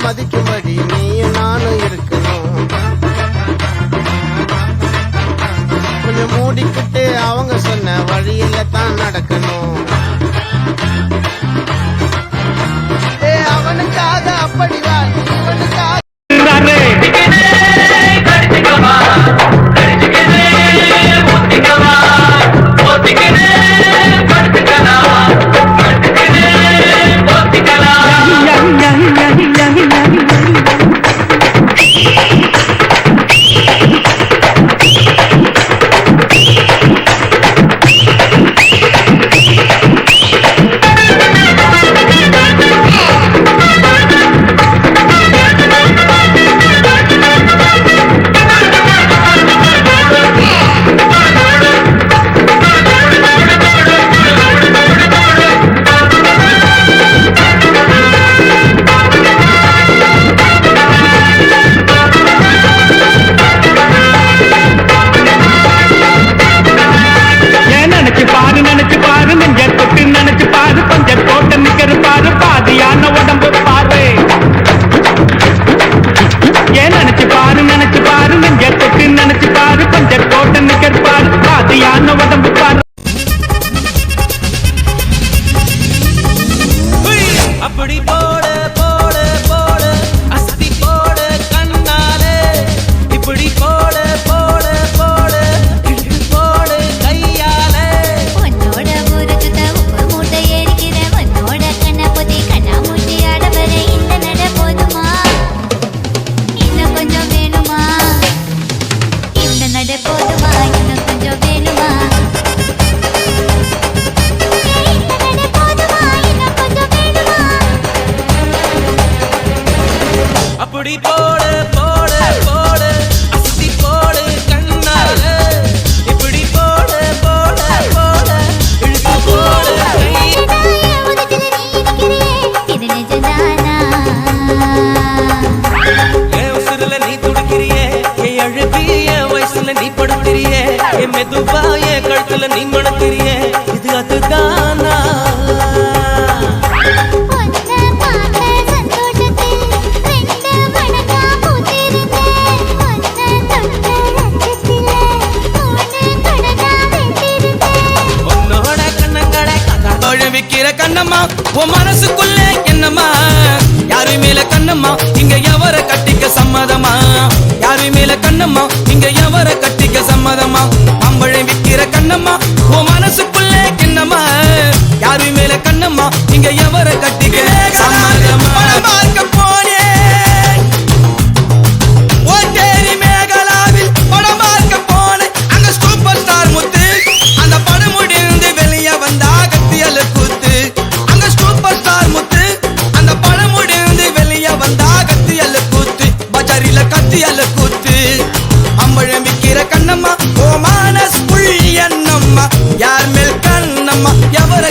மதிக்கும்படி நீயும் நானும் இருக்கணும். கொஞ்சம் மூடிக்கிட்டு அவங்க சொன்ன வழியில தான் நடக்கணும். அவனுக்காக அப்படி வா, இவனுக்காக அப்படி போடு போடு போடு அஸ்தி போடு கண்ணாலே இப்படி போடு போடு போடு இழுத்து போடு கையாலே உன்னோட ஊருக்கு உப்பு மூட்டை ஏறிக்கிற உன்னோட கண்ணை பொத்தி கண்ணா மூட்டி ஆடவர இந்த நட போதுமா இன்னும் கொஞ்சம் வேணுமா இந்த நட போதுமா இன்னும் கொஞ்சம் வேணுமா அப்படி போடு போடு போடு அஸ்தி போடு கண்ணாலே இப்படி போடு போடு போடு இழுத்து போடு இது நிஜதானா என் உசுருல நீ துடிக்கிறியே என் அழுகி என் வயசுல நீ படுக்கிறியே என் மெதுவா என் கழுத்துல நீ மணக்கிறியே இது அதுதானா விக்கிற கண்ணம்மா உன் மனசுக்குள்ள என்னம்மா யாரு மேல கண்ணம்மா இங்க எவர கட்டிக்க சம்மதமா யாரு மேல கண்ணம்மா இங்க எவர கட்டிக்க சம்மதமா அம்பழை விக்கிற கண்ணம்மா உன் மனசுக்குள்ள என்னம்மா யாரு மேல கண்ணம்மா இங்க எவர கட்டிக்க சம்மதமா பார்க்க போனே ஓட்டேரி மேகலாவில் படம் பார்க்க போனே அங்க சூப்பர் ஸ்டார் முத்து அந்த படம் முடிந்து வெளியே வந்தா கத்தியல கூத்து அங்க சூப்பர் ஸ்டார் முத்து அந்த படம் முடிந்து வெளியே வந்தா கத்தியல கூத்து பஜாரில கத்தியல கூத்து அம்பழம் விக்கிற கண்ணம்மா ஓ மானஸ் புள்ளி என்னம்மா யார் மேல் கண்ணம்மா எவர